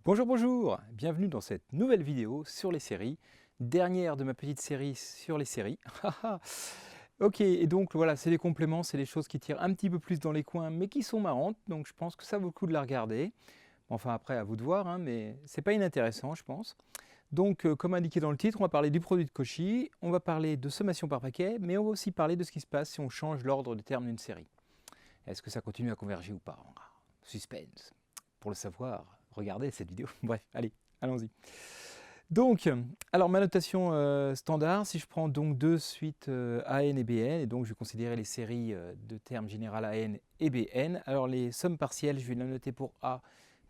Bonjour, bonjour, bienvenue dans cette nouvelle vidéo sur les séries, dernière de ma petite série sur les séries. Ok, et donc voilà, c'est les compléments, c'est les choses qui tirent un petit peu plus dans les coins, mais qui sont marrantes, donc je pense que ça vaut le coup de la regarder. Enfin après, à vous de voir, hein, mais c'est pas inintéressant, je pense. Donc, comme indiqué dans le titre, on va parler du produit de Cauchy, on va parler de sommation par paquet, mais on va aussi parler de ce qui se passe si on change l'ordre des termes d'une série. Est-ce que ça continue à converger ou pas? Suspense. Pour le savoir, regardez cette vidéo. Bref, allez, allons-y. Donc, alors ma notation standard, si je prends donc deux suites AN et BN, et donc je vais considérer les séries de termes général AN et BN, alors les sommes partielles, je vais les noter pour A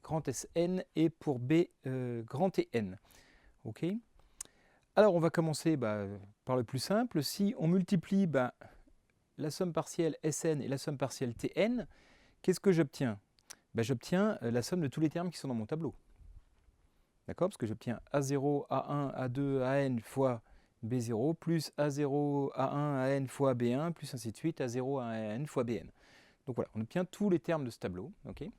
grand SN et pour B grand TN. Ok. Alors on va commencer par le plus simple. Si on multiplie la somme partielle SN et la somme partielle TN, qu'est-ce que j'obtiens? J'obtiens la somme de tous les termes qui sont dans mon tableau. D'accord? Parce que j'obtiens A0, A1, A2, AN fois B0, plus A0, A1, AN fois B1, plus ainsi de suite, A0, AN fois BN. Donc voilà, on obtient tous les termes de ce tableau. Okay.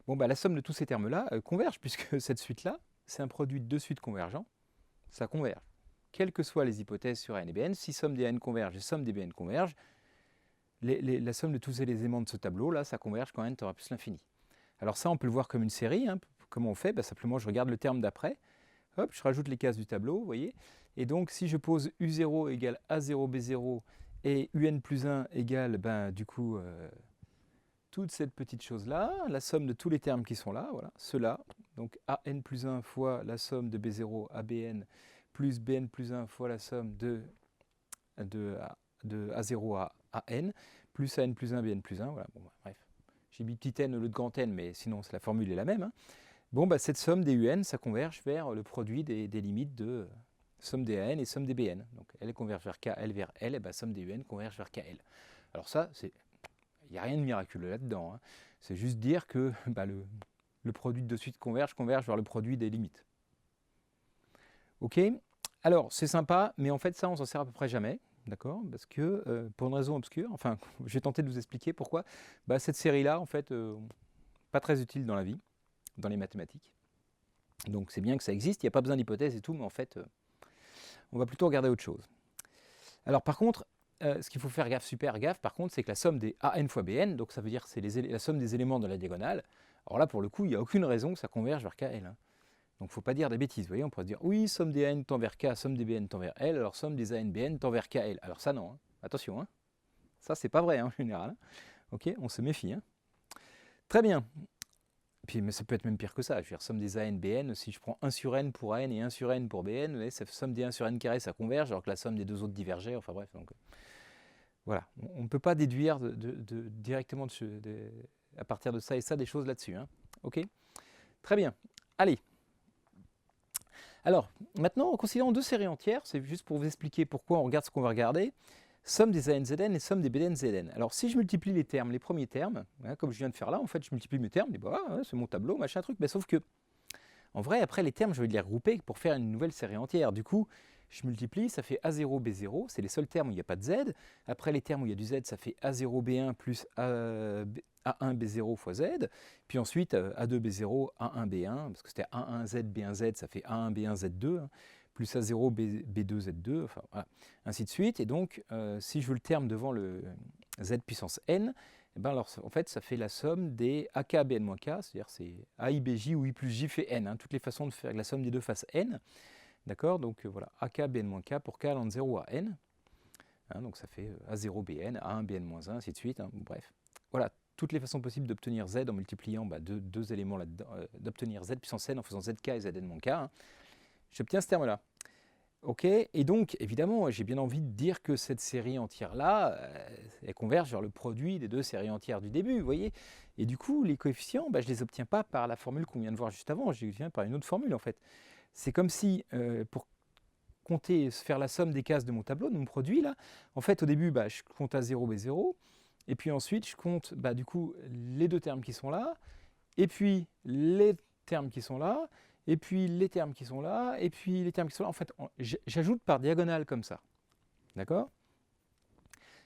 Bon, la somme de tous ces termes-là converge, puisque cette suite-là, c'est un produit de deux suites convergents. Ça converge. Quelles que soient les hypothèses sur AN et BN, si somme des AN converge et somme des BN converge, la somme de tous les éléments de ce tableau-là, ça converge quand n aura plus l'infini. Alors ça, on peut le voir comme une série. Hein. Comment on fait? Simplement, je regarde le terme d'après. Hop, je rajoute les cases du tableau, vous voyez. Et donc, si je pose U0 égale A0, B0 et UN plus 1 égale, du coup, toute cette petite chose-là, la somme de tous les termes qui sont là, voilà, ceux-là. Donc, AN plus 1 fois la somme de B0 à BN plus BN plus 1 fois la somme de A0 à AN plus AN plus 1, BN plus 1. Voilà, bon, bref. J'ai mis petit n au lieu de grand n, mais sinon la formule est la même. Hein. Bon, cette somme des UN, ça converge vers le produit des limites de somme des AN et somme des BN. Donc elle converge vers KL vers L, et somme des UN converge vers KL. Alors ça, il n'y a rien de miraculeux là-dedans. Hein. C'est juste dire que le produit de suite converge vers le produit des limites. Ok. Alors c'est sympa, mais en fait ça, on s'en sert à peu près jamais. D'accord? Parce que, pour une raison obscure, enfin, je vais tenter de vous expliquer pourquoi. Cette série-là, en fait, pas très utile dans la vie, dans les mathématiques. Donc c'est bien que ça existe, il n'y a pas besoin d'hypothèse et tout, mais en fait, on va plutôt regarder autre chose. Alors par contre, ce qu'il faut faire gaffe, super gaffe, par contre, c'est que la somme des AN fois BN, donc ça veut dire que c'est la somme des éléments de la diagonale, alors là, pour le coup, il n'y a aucune raison que ça converge vers KL. Hein. Donc il ne faut pas dire des bêtises, vous voyez, on pourrait se dire, oui, somme des AN tend vers K, somme des BN tend vers L, alors somme des AN BN tend vers KL. Alors ça, non, hein. Attention, hein. Ça, c'est pas vrai, hein, en général. Hein. Ok, on se méfie. Hein. Très bien. Puis, mais ça peut être même pire que ça. Je veux dire, somme des AN, BN, si je prends 1 sur N pour AN et 1 sur N pour BN, voyez, ça somme des 1 sur N carré, ça converge, alors que la somme des deux autres divergeait. Enfin bref, donc, voilà. On ne peut pas déduire directement à partir de ça et ça des choses là-dessus. Hein. Ok. Très bien. Allez. Alors, maintenant, en considérant deux séries entières, c'est juste pour vous expliquer pourquoi on regarde ce qu'on va regarder. Somme des ANZN et somme des BNZN. Alors si je multiplie les termes, les premiers termes, hein, comme je viens de faire là, en fait je multiplie mes termes, je dis c'est mon tableau, machin truc, sauf que en vrai après les termes je vais les regrouper pour faire une nouvelle série entière. Du coup je multiplie, ça fait A0, B0, c'est les seuls termes où il n'y a pas de Z. Après les termes où il y a du Z, ça fait A0, B1 plus A1, B0 fois Z. Puis ensuite A2, B0, A1, B1, parce que c'était A1, Z, B1, Z, ça fait A1, B1, Z2. Hein, plus A0, B2, Z2, enfin voilà, ainsi de suite. Et donc, si je veux le terme devant le Z puissance n, alors, en fait, ça fait la somme des AK, Bn-K, c'est-à-dire c'est AI, BJ ou I plus J fait n, hein, toutes les façons de faire la somme des deux faces n. D'accord? Donc voilà, AK, Bn-K pour K allant de 0 à n. Hein, donc ça fait A0, Bn, A1, Bn-1, ainsi de suite. Hein, bref, voilà, toutes les façons possibles d'obtenir Z en multipliant deux éléments là-dedans, d'obtenir Z puissance n en faisant Zk et Zn-K. Hein. J'obtiens ce terme-là. Ok, et donc évidemment, j'ai bien envie de dire que cette série entière-là, elle converge vers le produit des deux séries entières du début, vous voyez. Et du coup, les coefficients, je ne les obtiens pas par la formule qu'on vient de voir juste avant, je les obtiens par une autre formule en fait. C'est comme si, pour compter, faire la somme des cases de mon tableau, de mon produit là, en fait au début, je compte A0, B0, et puis ensuite je compte du coup les deux termes qui sont là, et puis les termes qui sont là, et puis les termes qui sont là, et puis les termes qui sont là. En fait, j'ajoute par diagonale comme ça. D'accord?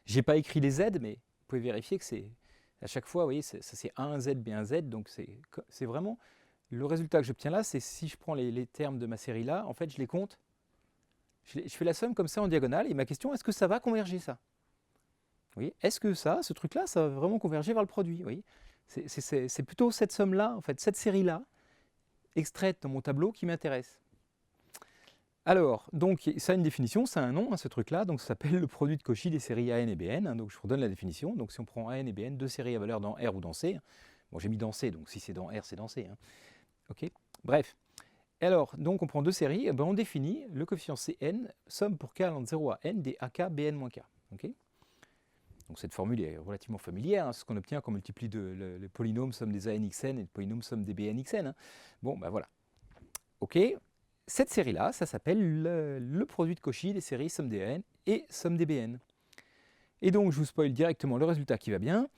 J'ai pas écrit les Z, mais vous pouvez vérifier que c'est à chaque fois, vous voyez, ça c'est A1Z, B1Z, donc c'est vraiment le résultat que j'obtiens là, c'est si je prends les termes de ma série là, en fait, je les compte, je fais la somme comme ça en diagonale, et ma question, est-ce que ça va converger ça? Vous voyez, est-ce que ça, ce truc-là, ça va vraiment converger vers le produit? Vous voyez, c'est plutôt cette somme-là, en fait, cette série-là, extraite dans mon tableau, qui m'intéresse. Alors, donc, ça a une définition, ça a un nom, hein, ce truc-là, donc ça s'appelle le produit de Cauchy des séries AN et BN, hein, donc je vous redonne la définition. Donc si on prend AN et BN, deux séries à valeur dans R ou dans C, bon j'ai mis dans C, donc si c'est dans R, c'est dans C. Hein. Ok. Bref. Alors, donc on prend deux séries, et ben on définit le coefficient Cn, somme pour k allant de 0 à n des AK Bn-K. Okay, donc cette formule est relativement familière, hein, c'est ce qu'on obtient quand on multiplie le polynôme somme des ANxn et le polynôme somme des Bnxn. Hein. Bon, ben voilà. Ok. Cette série-là, ça s'appelle le produit de Cauchy des séries somme des AN et somme des Bn. Et donc, je vous spoil directement le résultat qui va bien.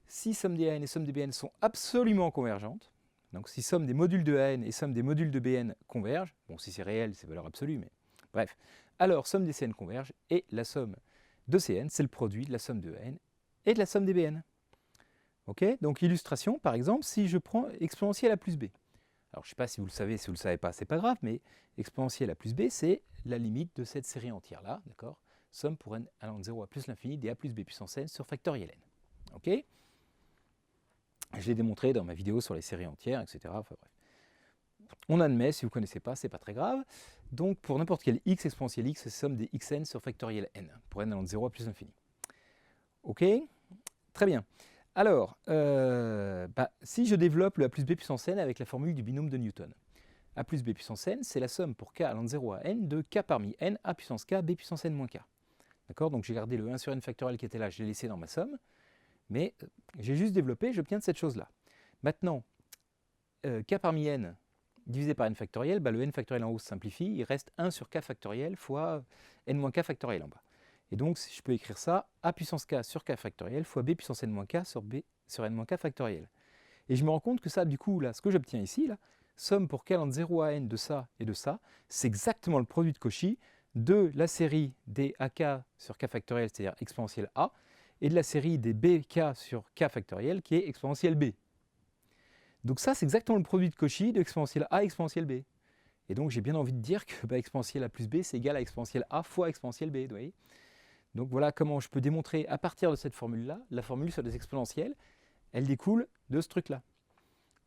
Si somme des AN et somme des Bn sont absolument convergentes, donc si somme des modules de AN et somme des modules de Bn convergent, bon, si c'est réel, c'est valeur absolue, mais bref, alors somme des Cn converge et la somme de Cn, c'est le produit de la somme de AN et de la somme des Bn. Ok, donc illustration, par exemple, si je prends exponentielle a plus b. Alors, je ne sais pas si vous le savez, si vous ne le savez pas, c'est pas grave, mais exponentielle a plus b, c'est la limite de cette série entière-là, d'accord? Somme pour n allant de 0 à plus l'infini des a plus b puissance n sur factoriel n. Ok? Je l'ai démontré dans ma vidéo sur les séries entières, etc. Enfin, bref. On admet, si vous ne connaissez pas, c'est pas très grave. Donc, pour n'importe quel x exponentielle x, c'est somme des xn sur factoriel n, pour n allant de 0 à plus l'infini. Ok? Très bien. Alors, si je développe le a plus b puissance n avec la formule du binôme de Newton, a plus b puissance n, c'est la somme pour k allant de 0 à n de k parmi n, a puissance k, b puissance n moins k. D'accord? Donc j'ai gardé le 1 sur n factoriel qui était là, je l'ai laissé dans ma somme, mais j'ai juste développé, j'obtiens de cette chose-là. Maintenant, k parmi n divisé par n factoriel, le n factoriel en haut se simplifie, il reste 1 sur k factoriel fois n moins k factoriel en bas. Et donc, je peux écrire ça, a puissance k sur k factoriel fois b puissance n moins k sur b sur n moins k factoriel. Et je me rends compte que ça, du coup, là, ce que j'obtiens ici, là, somme pour k allant de 0 à n de ça et de ça, c'est exactement le produit de Cauchy de la série des ak sur k factoriel, c'est-à-dire exponentielle a, et de la série des bk sur k factoriel, qui est exponentielle b. Donc ça, c'est exactement le produit de Cauchy de exponentielle a exponentielle b. Et donc, j'ai bien envie de dire que exponentielle a plus b, c'est égal à exponentielle a fois exponentielle b, vous voyez. Donc voilà comment je peux démontrer à partir de cette formule-là, la formule sur des exponentielles, elle découle de ce truc-là.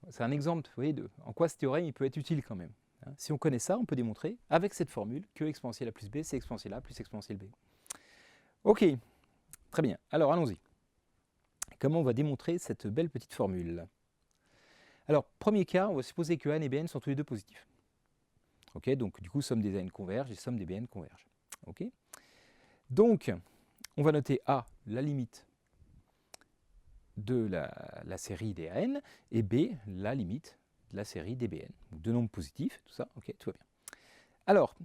C'est un exemple, vous voyez, en quoi ce théorème il peut être utile quand même. Hein. Si on connaît ça, on peut démontrer avec cette formule que exponentielle a plus b, c'est exponentielle a plus exponentielle b. Ok, très bien. Alors allons-y. Comment on va démontrer cette belle petite formule? Alors, premier cas, on va supposer que a et bn sont tous les deux positifs. Ok, donc du coup, somme des an converge et somme des bn converge. Ok. Donc, on va noter A, la limite de la série des AN, et B, la limite de la série des BN. Donc, deux nombres positifs, tout ça, ok, tout va bien. Alors,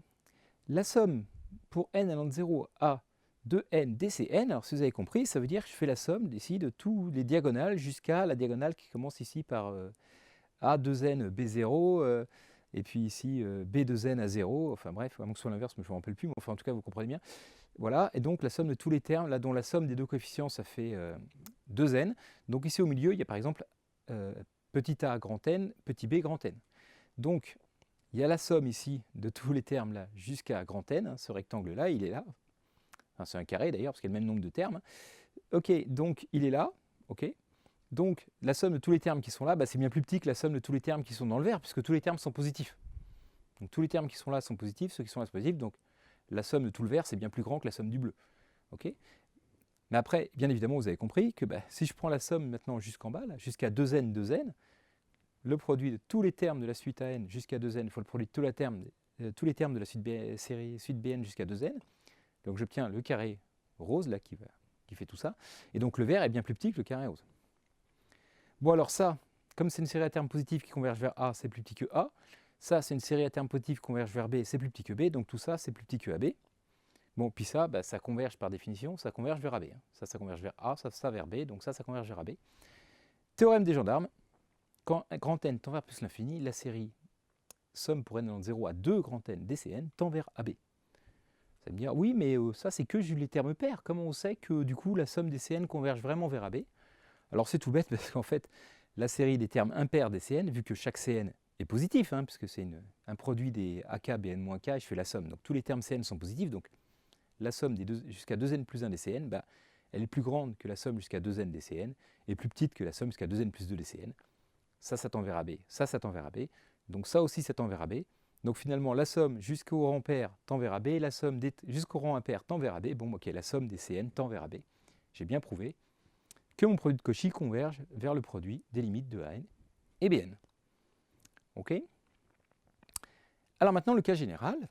la somme pour n allant de 0 à 2n dcn, alors si vous avez compris, ça veut dire que je fais la somme ici de tous les diagonales jusqu'à la diagonale qui commence ici par A2n B0, et puis ici B2n à 0, enfin bref, à moins que ce soit l'inverse, mais je ne me rappelle plus, mais enfin en tout cas vous comprenez bien. Voilà, et donc la somme de tous les termes, là dont la somme des deux coefficients, ça fait 2n. Donc ici au milieu, il y a par exemple petit a grand n, petit b grand n. Donc il y a la somme ici de tous les termes là jusqu'à grand n, hein, ce rectangle-là, il est là. Enfin, c'est un carré d'ailleurs, parce qu'il y a le même nombre de termes. Ok, donc il est là, ok. Donc la somme de tous les termes qui sont là, c'est bien plus petit que la somme de tous les termes qui sont dans le vert, puisque tous les termes sont positifs. Donc tous les termes qui sont là sont positifs, ceux qui sont là sont positifs, donc la somme de tout le vert, c'est bien plus grand que la somme du bleu. Okay, mais après, bien évidemment, vous avez compris que si je prends la somme maintenant jusqu'en bas, jusqu'à 2n, 2n, le produit de tous les termes de la suite AN jusqu'à 2n fois le produit de tous les termes de la suite, suite Bn jusqu'à 2n, donc j'obtiens le carré rose là qui fait tout ça, et donc le vert est bien plus petit que le carré rose. Bon alors ça, comme c'est une série à termes positifs qui converge vers A, c'est plus petit que A. Ça, c'est une série à termes positifs qui converge vers B, c'est plus petit que B. Donc tout ça, c'est plus petit que AB. Bon, puis ça, ça converge par définition, ça converge vers AB. Hein. Ça converge vers A, ça vers B. Donc ça converge vers AB. Théorème des gendarmes. Quand grand N tend vers plus l'infini, la série somme pour n allant de 0 à 2 grand N dCn tend vers AB. Vous allez me dire, oui, mais ça, c'est que les termes pairs. Comment on sait que du coup, la somme des Cn converge vraiment vers AB? Alors c'est tout bête parce qu'en fait, la série des termes impairs des Cn, vu que chaque Cn est positif, hein, puisque c'est un produit des AK, Bn-K, et je fais la somme. Donc tous les termes Cn sont positifs, donc la somme jusqu'à 2n plus 1 des Cn, bah, elle est plus grande que la somme jusqu'à 2n des Cn, et plus petite que la somme jusqu'à 2n plus 2 des Cn. Ça tend vers AB, ça tend vers AB, donc ça aussi ça tend vers AB. Donc finalement, la somme jusqu'au rang pair tend vers AB, la somme jusqu'au rang impair tend vers AB. Bon, ok, la somme des Cn tend vers AB. J'ai bien prouvé que mon produit de Cauchy converge vers le produit des limites de An et Bn. Ok. Alors maintenant, le cas général.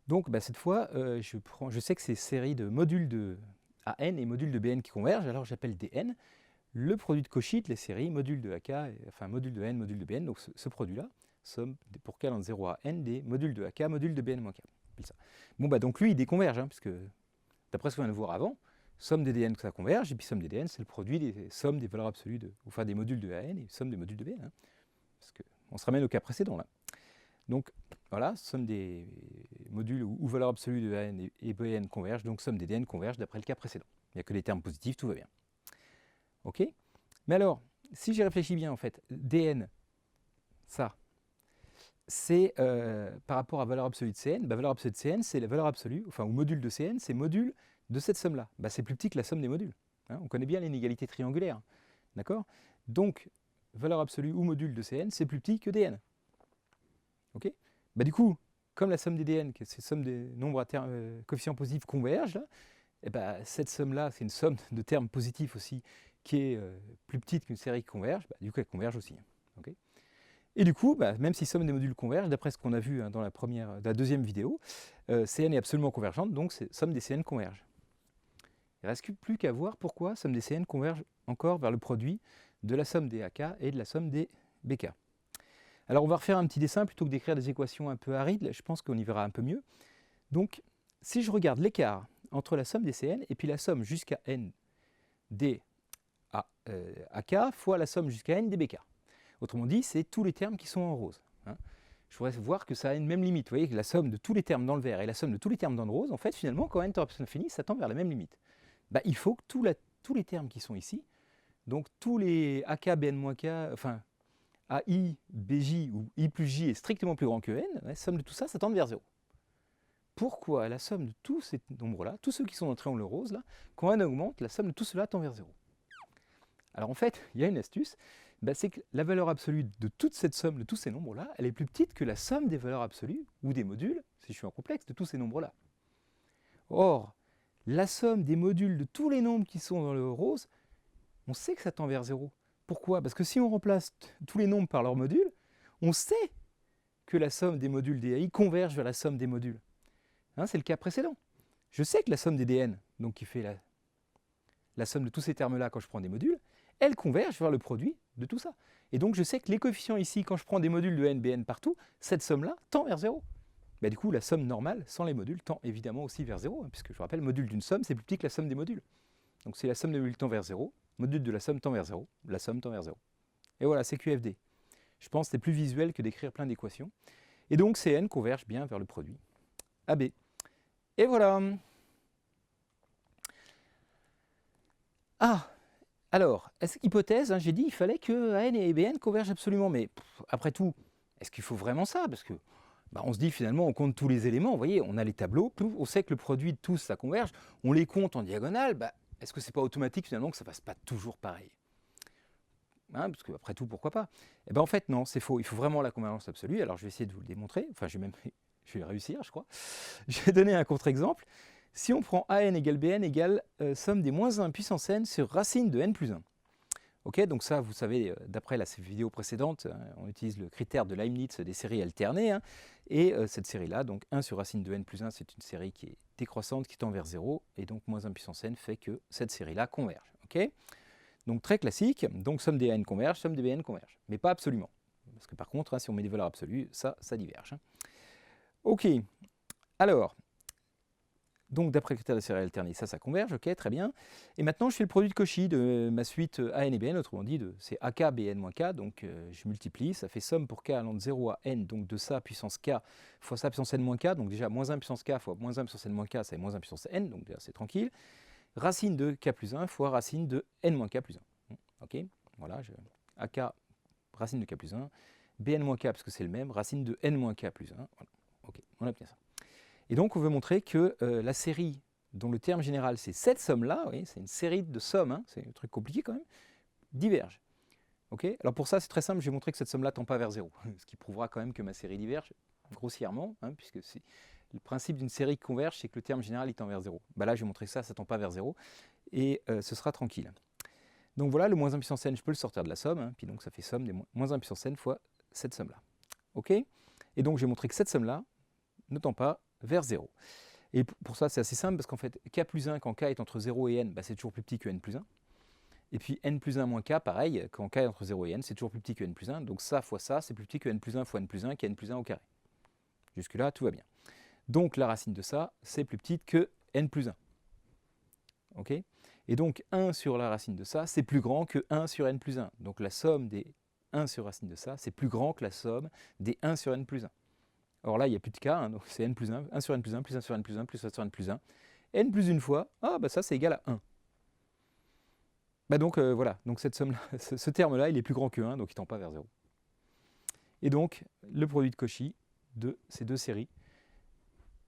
Donc bah, cette fois, je sais que c'est série de modules de An et modules de Bn qui convergent, alors j'appelle Dn le produit de Cauchy de les séries modules de AK, enfin module de N, module de Bn, donc ce produit-là, somme pour k allant de 0 à n des modules de AK, modules de Bn moins k. Bon bah donc lui il déconverge, hein, puisque d'après ce qu'on vient de voir avant, somme des Dn que ça converge, et puis somme des Dn c'est le produit des sommes des valeurs absolues, enfin des modules de An et somme des modules de Bn. Hein, parce qu'on se ramène au cas précédent là. Donc voilà, somme des modules où valeurs absolues de An et Bn convergent, donc somme des Dn converge d'après le cas précédent. Il n'y a que des termes positifs, tout va bien. Ok. Mais alors, si j'y réfléchis bien, en fait, Dn, ça, c'est par rapport à valeur absolue de Cn, bah, valeur absolue de Cn, c'est la valeur absolue, enfin, ou module de Cn, c'est module de cette somme-là. Bah, c'est plus petit que la somme des modules. Hein. On connaît bien l'inégalité triangulaire. D'accord. Donc, valeur absolue ou module de Cn, c'est plus petit que Dn. Ok. Bah, du coup, comme la somme des Dn, c'est la somme des nombres à coefficients positifs convergent, là, et bah, cette somme-là, c'est une somme de termes positifs aussi, qui est plus petite qu'une série qui converge, bah, du coup elle converge aussi. Okay. Et du coup, bah, même si somme des modules convergent, d'après ce qu'on a vu hein, dans la deuxième vidéo, Cn est absolument convergente, donc somme des Cn converge. Il ne reste plus qu'à voir pourquoi somme des Cn converge encore vers le produit de la somme des AK et de la somme des BK. Alors on va refaire un petit dessin plutôt que d'écrire des équations un peu arides, je pense qu'on y verra un peu mieux. Donc si je regarde l'écart entre la somme des Cn et puis la somme jusqu'à n des AK fois la somme jusqu'à n des BK. Autrement dit, c'est tous les termes qui sont en rose. Hein. Je voudrais voir que ça a une même limite. Vous voyez que la somme de tous les termes dans le vert et la somme de tous les termes dans le rose, en fait, finalement, quand n tend à l'infini, ça tend vers la même limite. Bah, il faut que tous les termes qui sont ici, donc tous les AK, Bn-K, enfin, AI, BJ ou I plus J est strictement plus grand que n, la somme de tout ça, ça tend vers 0. Pourquoi la somme de tous ces nombres-là, tous ceux qui sont dans le triangle rose, là, quand n augmente, la somme de tout cela tend vers 0. Alors en fait, il y a une astuce, bah, c'est que la valeur absolue de toute cette somme, de tous ces nombres-là, elle est plus petite que la somme des valeurs absolues, ou des modules, si je suis en complexe, de tous ces nombres-là. Or, la somme des modules de tous les nombres qui sont dans le rose, on sait que ça tend vers 0. Pourquoi? Parce que si on remplace tous les nombres par leurs modules, on sait que la somme des modules DAI converge vers la somme des modules. Hein, c'est le cas précédent. Je sais que la somme des DN, donc qui fait la somme de tous ces termes-là quand je prends des modules, elle converge vers le produit de tout ça. Et donc je sais que les coefficients ici, quand je prends des modules de n, bn partout, cette somme-là tend vers 0. Bah, du coup, la somme normale, sans les modules, tend évidemment aussi vers 0, hein, puisque je vous rappelle, le module d'une somme, c'est plus petit que la somme des modules. Donc si la somme des modules tend vers 0, module de la somme tend vers 0, la somme tend vers 0. Et voilà, c'est QFD. Je pense que c'est plus visuel que d'écrire plein d'équations. Et donc Cn converge bien vers le produit AB. Et voilà. Ah, alors, hypothèse, hein, j'ai dit il fallait que An et Bn convergent absolument, mais après tout, est-ce qu'il faut vraiment ça? Parce que bah, on se dit finalement, on compte tous les éléments, vous voyez, on a les tableaux, on sait que le produit de tous, ça converge, on les compte en diagonale, bah, est-ce que c'est pas automatique finalement que ça ne fasse pas toujours pareil? Hein, parce qu'après tout, pourquoi pas? Eh ben, en fait, non, c'est faux, il faut vraiment la convergence absolue, alors je vais essayer de vous le démontrer, enfin je vais réussir, je crois. Je vais donner un contre-exemple. Si on prend An égale Bn égale somme des moins 1 puissance n sur racine de n plus 1. Ok, donc ça, vous savez, d'après la vidéo précédente, hein, on utilise le critère de Leibniz des séries alternées. Hein, et cette série-là, donc 1 sur racine de n plus 1, c'est une série qui est décroissante, qui tend vers 0. Et donc moins 1 puissance n fait que cette série-là converge. Ok, donc très classique, donc somme des n converge, somme des bn converge. Mais pas absolument. Parce que par contre, hein, si on met des valeurs absolues, ça diverge. Hein. Ok, alors, donc d'après le critère de série alternée, ça converge, ok, très bien. Et maintenant, je fais le produit de Cauchy de ma suite An et Bn, autrement dit, c'est AK, Bn moins K, donc je multiplie, ça fait somme pour K allant de 0 à N, donc de ça puissance K fois ça puissance N moins K, donc déjà moins 1 puissance K fois moins 1 puissance N moins K, ça fait moins 1 puissance N, donc déjà c'est tranquille. Racine de K plus 1 fois racine de N moins K plus 1. Ok, voilà, AK, racine de K plus 1. bn-k, parce que c'est le même, racine de n-k plus 1. Voilà. Ok, on obtient ça. Et donc, on veut montrer que la série dont le terme général, c'est cette somme-là, c'est une série de sommes, hein, c'est un truc compliqué quand même, diverge. Okay, alors pour ça, c'est très simple, je vais montrer que cette somme-là ne tend pas vers 0, ce qui prouvera quand même que ma série diverge, grossièrement, hein, puisque le principe d'une série qui converge, c'est que le terme général il tend vers 0. Bah là, je vais montrer que ça ne tend pas vers 0, et ce sera tranquille. Donc voilà, le moins 1 puissance n, je peux le sortir de la somme, hein, puis donc ça fait somme des moins 1 puissance n fois cette somme-là. Ok. Et donc, je vais montrer que cette somme-là ne tend pas vers 0. Et pour ça, c'est assez simple, parce qu'en fait, k plus 1, quand k est entre 0 et n, bah, c'est toujours plus petit que n plus 1. Et puis n plus 1 moins k, pareil, quand k est entre 0 et n, c'est toujours plus petit que n plus 1. Donc ça fois ça, c'est plus petit que n plus 1 fois n plus 1, qui est n plus 1 au carré. Jusque-là, tout va bien. Donc la racine de ça, c'est plus petite que n plus 1. Ok. Et donc 1 sur la racine de ça, c'est plus grand que 1 sur n plus 1. Donc la somme des 1 sur racine de ça, c'est plus grand que la somme des 1 sur n plus 1. Or là, il n'y a plus de k, hein, donc c'est n plus 1, 1 sur n plus 1, plus 1 sur n plus 1, plus 1 sur n plus 1. n plus une fois, bah ça c'est égal à 1. Bah donc voilà, donc cette somme-là, ce terme-là, il est plus grand que 1, donc il ne tend pas vers 0. Et donc, le produit de Cauchy de ces deux séries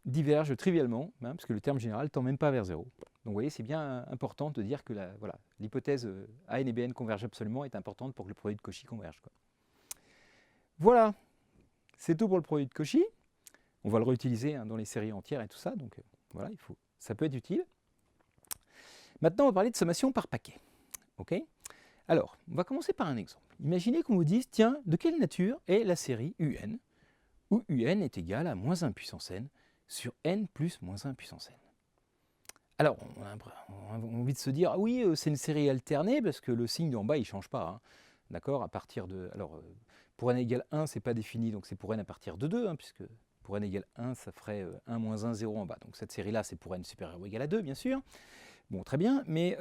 diverge trivialement, hein, parce que le terme général ne tend même pas vers 0. Donc vous voyez, c'est bien important de dire que l'hypothèse AN et BN convergent absolument est importante pour que le produit de Cauchy converge, quoi. Voilà, c'est tout pour le produit de Cauchy. On va le réutiliser, hein, dans les séries entières et tout ça, donc voilà, ça peut être utile. Maintenant, on va parler de sommation par paquet. Ok. Alors, on va commencer par un exemple. Imaginez qu'on vous dise, tiens, de quelle nature est la série UN, où UN est égal à moins 1 puissance n sur n plus moins 1 puissance n. Alors, on a envie de se dire, ah oui, c'est une série alternée, parce que le signe d'en bas, il ne change pas. Hein. D'accord. À partir de... Alors, pour n égale 1, ce n'est pas défini, donc c'est pour n à partir de 2, hein, puisque pour n égale 1, ça ferait 1 moins 1, 0 en bas. Donc cette série-là, c'est pour n supérieur ou égal à 2, bien sûr. Bon, très bien, mais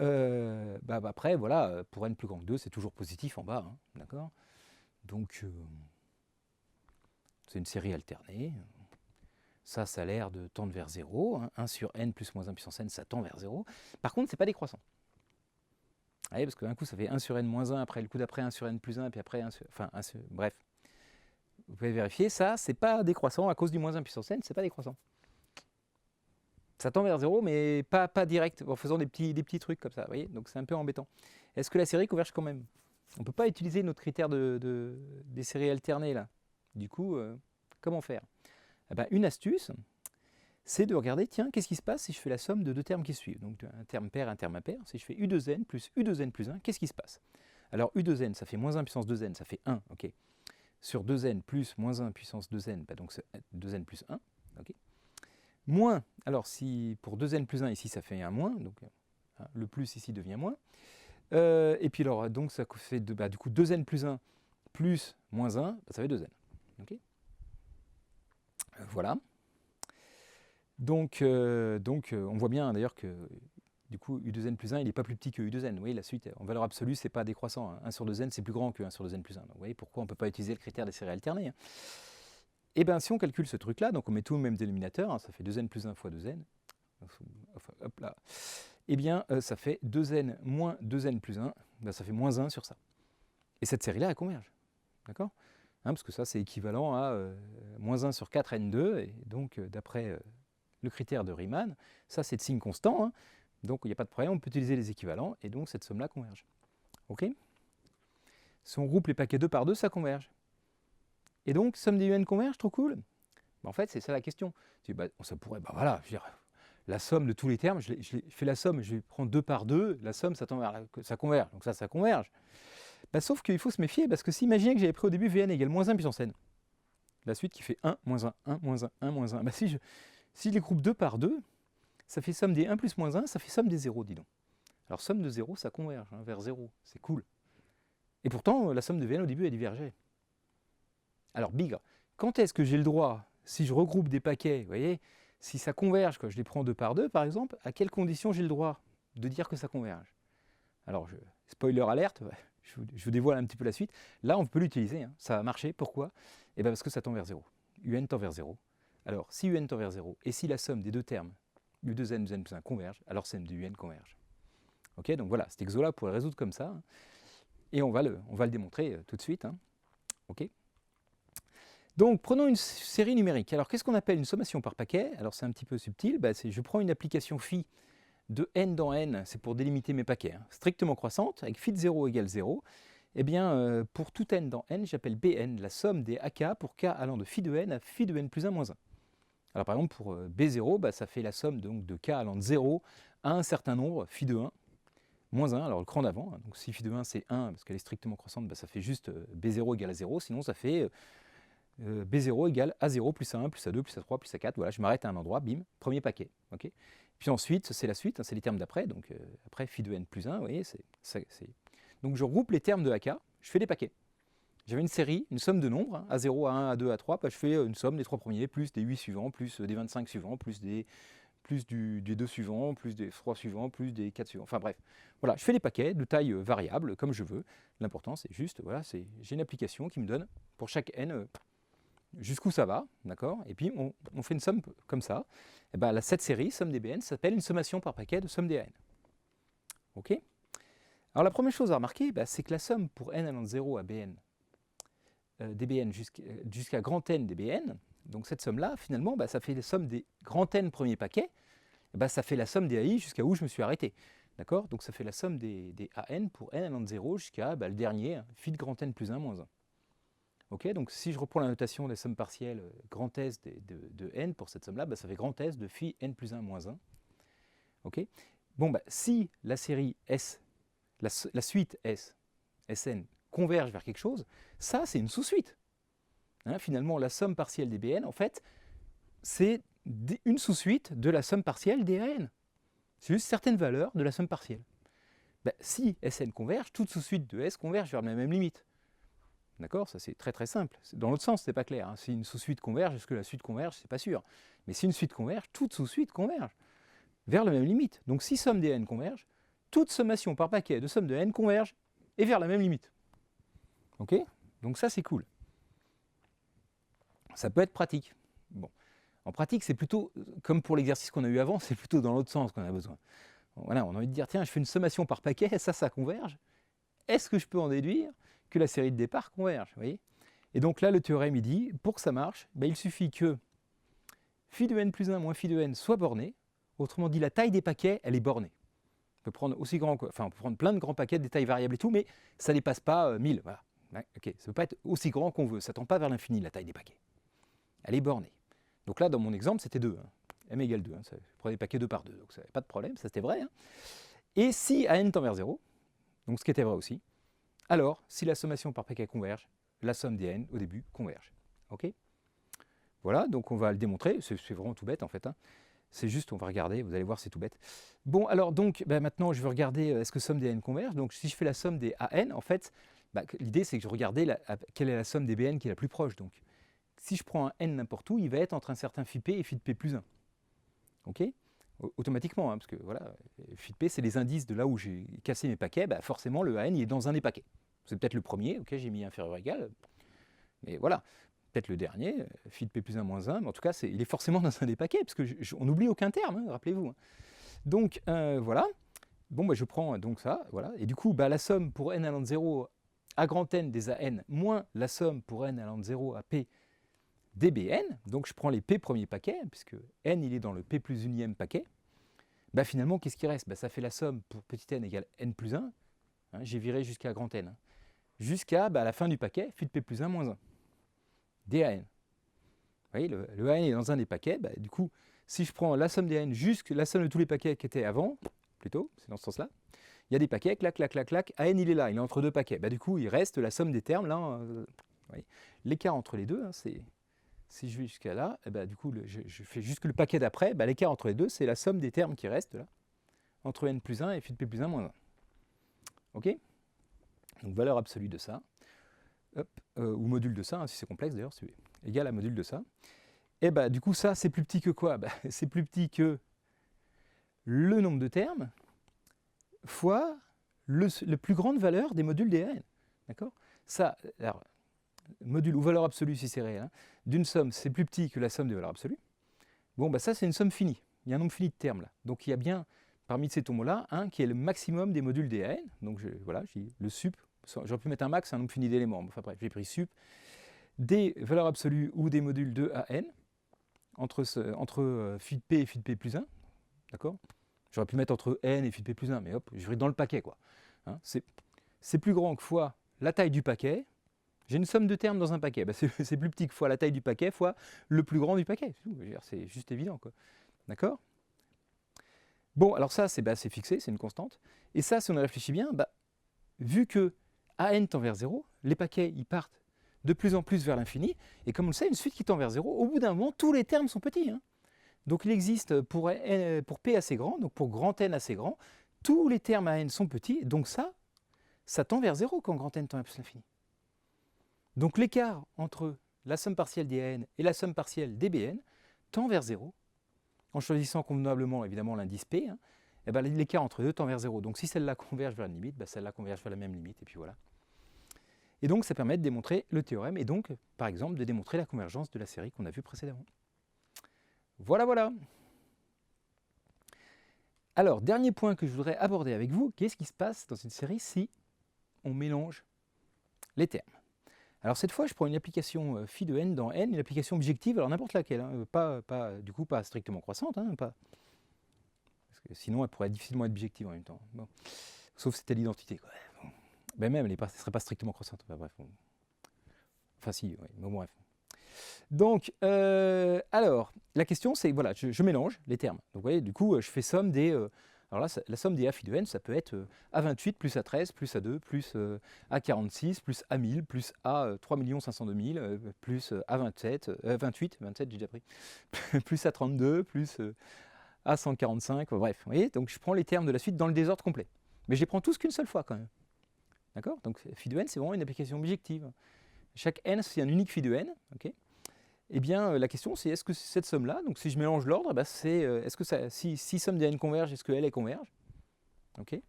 après, voilà, pour n plus grand que 2, c'est toujours positif en bas, hein, d'accord. Donc, c'est une série alternée. Ça a l'air de tendre vers 0. Hein. 1 sur n plus moins 1 puissance n, ça tend vers 0. Par contre, ce n'est pas décroissant. Vous voyez, parce qu'un coup, ça fait 1 sur n moins 1, après le coup d'après 1 sur n plus 1, puis après 1 sur... Enfin, bref. Vous pouvez vérifier, ça, c'est pas décroissant à cause du moins 1 puissance n, c'est pas décroissant. Ça tend vers 0, mais pas direct, en faisant des petits trucs comme ça, vous voyez. Donc c'est un peu embêtant. Est-ce que la série converge quand même? On ne peut pas utiliser notre critère des séries alternées, là. Du coup, comment faire? Eh ben, une astuce, c'est de regarder, tiens, qu'est-ce qui se passe si je fais la somme de deux termes qui suivent? Donc un terme pair, un terme impair. Si je fais U2n plus U2n plus 1, qu'est-ce qui se passe? Alors U2n, ça fait moins 1 puissance 2n, ça fait 1, ok. Sur 2n plus moins 1 puissance 2n, bah donc c'est 2n plus 1, ok. Moins, alors si pour 2n plus 1 ici ça fait un moins, donc hein, le plus ici devient moins. Et puis alors donc ça fait du coup 2n plus 1 plus moins 1, ça fait 2n. Okay, voilà. Donc on voit bien d'ailleurs que du coup U2n plus 1 il n'est pas plus petit que U2n. Vous voyez la suite en valeur absolue c'est pas décroissant. Hein. 1 sur 2n c'est plus grand que 1 sur 2n plus 1. Donc, vous voyez pourquoi on ne peut pas utiliser le critère des séries alternées. Hein. Et bien, si on calcule ce truc-là, donc on met tout au même dénominateur, hein, ça fait 2n plus 1 fois 2n, enfin, hop là, et bien ça fait 2n moins 2n plus 1, ben, ça fait moins 1 sur ça. Et cette série-là, elle converge, d'accord, hein, parce que ça, c'est équivalent à moins 1 sur 4n2, et donc d'après le critère de Riemann, ça c'est de signe constant, hein, donc il n'y a pas de problème, on peut utiliser les équivalents, et donc cette somme-là converge. Ok. Si on groupe les paquets 2 par 2, ça converge. Et donc, somme des UN converge, trop cool. Ben, en fait, c'est ça la question. Ça pourrait, voilà, je veux dire, la somme de tous les termes, je fais la somme, je vais prendre 2 par 2, la somme, ça converge. Donc ça converge. Ben, sauf qu'il faut se méfier, parce que si, imaginez que j'avais pris au début Vn égale moins 1 puissance n, la suite qui fait 1, moins 1, 1, moins 1, 1, moins 1. Ben, si je les groupe 2 par 2, ça fait somme des 1 plus moins 1, ça fait somme des 0, dis donc. Alors somme de 0, ça converge hein, vers 0, c'est cool. Et pourtant, la somme de Vn au début, elle divergeait. Alors, bigre, quand est-ce que j'ai le droit, si je regroupe des paquets, vous voyez, si ça converge, je les prends 2 par 2 par exemple, à quelles conditions j'ai le droit de dire que ça converge? Alors, spoiler alerte, je vous dévoile un petit peu la suite. Là, on peut l'utiliser, hein, ça va marcher. Pourquoi? Eh bien, parce que ça tend vers 0. UN tend vers 0. Alors, si UN tend vers 0, et si la somme des deux termes, U2n, 2n plus 1 converge, alors somme de UN converge. Ok, donc voilà, cet exo-là, pour le résoudre comme ça, hein, et on va le démontrer tout de suite. Hein. Ok. Donc, prenons une série numérique. Alors, qu'est-ce qu'on appelle une sommation par paquet? Alors, c'est un petit peu subtil. Je prends une application phi de n dans n, c'est pour délimiter mes paquets, hein, strictement croissante, avec phi de 0 égale 0. Eh bien, pour tout n dans n, j'appelle bn la somme des ak pour k allant de phi de n à phi de n plus 1 moins 1. Alors, par exemple, pour b0, ça fait la somme donc, de k allant de 0 à un certain nombre, phi de 1, moins 1, alors le cran d'avant. Hein, donc, si phi de 1 c'est 1, parce qu'elle est strictement croissante, ça fait juste b0 égale à 0, sinon ça fait b0 égale a0 plus a1 plus a2 plus a3 plus a4. Voilà, je m'arrête à un endroit, bim, premier paquet. Okay. Puis ensuite, c'est la suite, hein, c'est les termes d'après. Donc après, phi de n plus 1, vous voyez, donc je regroupe les termes de AK, je fais des paquets. J'avais une série, une somme de nombres, hein, A0, A1, A2, A3, je fais une somme des 3 premiers, plus des 8 suivants, plus des 25 suivants, plus des 2 suivants, plus des 3 suivants, plus des 4 suivants. Enfin bref, voilà, je fais des paquets de taille variable, comme je veux. L'important, c'est juste, voilà, j'ai une application qui me donne, pour chaque n, jusqu'où ça va, d'accord? Et puis on fait une somme comme ça. Et ben, cette série, somme des bn, s'appelle une sommation par paquet de somme des n. Ok? Alors la première chose à remarquer, c'est que la somme pour n allant de 0 à bn, dbn jusqu'à grand N dbn, donc cette somme-là, finalement, ça fait la somme des grand N premiers paquets, ça fait la somme des AI jusqu'à où je me suis arrêté. D'accord? Donc ça fait la somme des AN pour n allant de 0 jusqu'à le dernier, hein, phi de grand N plus 1 moins 1. Okay, donc si je reprends la notation des sommes partielles grand S de n pour cette somme-là, ça fait grand S de phi n plus 1 moins 1. Okay, bon, si la série S, la suite S, Sn, converge vers quelque chose, ça c'est une sous-suite. Hein, finalement, la somme partielle des Bn, en fait, c'est une sous-suite de la somme partielle des An. C'est juste certaines valeurs de la somme partielle. Si Sn converge, toute sous-suite de S converge vers la même limite. D'accord? Ça c'est très très simple. Dans l'autre sens, c'est pas clair. Hein. Si une sous-suite converge, est-ce que la suite converge? C'est pas sûr. Mais si une suite converge, toute sous-suite converge vers la même limite. Donc si somme des n converge, toute sommation par paquet de somme de n converge et vers la même limite. Ok? Donc ça c'est cool. Ça peut être pratique. Bon. En pratique, c'est plutôt, comme pour l'exercice qu'on a eu avant, c'est plutôt dans l'autre sens qu'on a besoin. Voilà, on a envie de dire, tiens, je fais une sommation par paquet, ça converge. Est-ce que je peux en déduire que la série de départ converge, vous voyez? Et donc là, le théorème, il dit, pour que ça marche, il suffit que phi de n plus 1 moins phi de n soit borné. Autrement dit, la taille des paquets, elle est bornée. On peut prendre aussi grand, enfin, on peut prendre plein de grands paquets, des tailles variables et tout, mais ça ne dépasse pas 1000. Voilà. Okay. Ça ne peut pas être aussi grand qu'on veut. Ça ne tend pas vers l'infini, la taille des paquets. Elle est bornée. Donc là, dans mon exemple, c'était 2. Hein. M égale 2. Hein. Ça prenait des paquets 2 par 2. Donc ça n'avait pas de problème, ça c'était vrai. Hein. Et si a n tend vers 0, donc ce qui était vrai aussi, alors, si la sommation par paquet converge, la somme des n au début converge. Ok? Voilà, donc on va le démontrer. C'est vraiment tout bête en fait. Hein. C'est juste, on va regarder, vous allez voir, c'est tout bête. Bon, alors donc, maintenant, je veux regarder est-ce que somme des n converge. Donc, si je fais la somme des an, en fait, l'idée c'est que je regardais quelle est la somme des bn qui est la plus proche. Donc, si je prends un n n'importe où, il va être entre un certain phi p et phi de p plus 1. Ok? Automatiquement, hein, parce que voilà, phi de p, c'est les indices de là où j'ai cassé mes paquets. Forcément, le an, il est dans un des paquets. C'est peut-être le premier, ok, j'ai mis inférieur égal, mais voilà, peut-être le dernier, phi de p plus 1 moins 1, mais en tout cas, il est forcément dans un des paquets, parce qu'on n'oublie aucun terme, hein, rappelez-vous. Hein. Donc, voilà, bon, je prends donc ça, voilà, et du coup, la somme pour n allant de 0 à grand N des AN, moins la somme pour n allant de 0 à p des Bn, donc je prends les p premiers paquets, puisque n, il est dans le p plus unième paquet, finalement, qu'est-ce qui reste? Ça fait la somme pour petit n égale n plus 1, hein, j'ai viré jusqu'à grand N, hein, jusqu'à la fin du paquet, phi de p plus 1 moins 1, DAN. Vous voyez, le AN est dans un des paquets, du coup, si je prends la somme des AN jusqu'à la somme de tous les paquets qui étaient avant, plutôt, c'est dans ce sens-là, il y a des paquets, clac, clac, clac, clac, AN il est là, il est entre deux paquets. Du coup, il reste la somme des termes, là, l'écart entre les deux, hein, c'est, si je vais jusqu'à là, du coup, je fais jusque le paquet d'après, l'écart entre les deux, c'est la somme des termes qui restent là, entre n plus 1 et phi de p plus 1 moins 1. Ok? Donc valeur absolue de ça, hop, ou module de ça, hein, si c'est complexe d'ailleurs, c'est égal à module de ça. Et du coup ça c'est plus petit que quoi? C'est plus petit que le nombre de termes fois la plus grande valeur des modules des AN. D'accord? Ça, alors, module ou valeur absolue si c'est réel, hein, d'une somme c'est plus petit que la somme des valeurs absolues. Bon, ça c'est une somme finie. Il y a un nombre fini de termes là. Donc il y a bien parmi ces tombeaux-là un qui est le maximum des modules des AN. Donc voilà, j'ai le sup. J'aurais pu mettre un max, un nombre fini d'éléments. Enfin bref, j'ai pris sup. des valeurs absolues ou des modules de AN entre phi de P et phi de P plus 1, d'accord? J'aurais pu mettre entre n et phi de P plus 1, mais hop, je vais dans le paquet, quoi. Hein, c'est plus grand que fois la taille du paquet. J'ai une somme de termes dans un paquet. Bah, c'est plus petit que fois la taille du paquet fois le plus grand du paquet. C'est juste évident, quoi. D'accord? Bon, alors ça, c'est fixé, c'est une constante. Et ça, si on y réfléchit bien, vu que AN tend vers 0, les paquets, ils partent de plus en plus vers l'infini. Et comme on le sait, une suite qui tend vers 0, au bout d'un moment, tous les termes sont petits. Hein. Donc il existe pour P assez grand, donc pour grand N assez grand, tous les termes à N sont petits. Donc ça tend vers 0 quand grand N tend vers l'infini. Donc l'écart entre la somme partielle des AN et la somme partielle des BN tend vers 0. En choisissant convenablement évidemment l'indice P, hein, et ben, l'écart entre deux tend vers 0. Donc si celle-là converge vers une limite, ben, celle-là converge vers la même limite, et puis voilà. Et donc ça permet de démontrer le théorème, et donc par exemple de démontrer la convergence de la série qu'on a vue précédemment. Voilà, voilà. Alors, dernier point que je voudrais aborder avec vous, qu'est-ce qui se passe dans une série si on mélange les termes? Alors cette fois, je prends une application phi de n dans n, une application objective, alors n'importe laquelle, hein, du coup pas strictement croissante, hein, parce que sinon elle pourrait difficilement être objective en même temps. Bon. Sauf si c'était l'identité. Bon. Ben même, elle ne serait pas strictement croissante. Enfin, bref. Enfin si, oui, mais bon, bref. Donc, alors, la question c'est, voilà, je mélange les termes. Donc vous voyez, du coup, je fais somme des... alors là, la somme des a phi de n, ça peut être A28 plus A13 plus A2 plus A46 plus A1000 plus A3 502 000 plus A27, 28 j'ai déjà pris, plus A32 plus A145, bref. Vous voyez, donc je prends les termes de la suite dans le désordre complet. Mais je les prends tous qu'une seule fois quand même. D'accord? Donc phi de n, c'est vraiment une application objective. Chaque n, c'est un unique phi de n. Okay. Eh bien, la question, c'est est-ce que cette somme-là, donc si je mélange l'ordre, est-ce que si somme des n converge, est-ce qu'elle converge? Okay.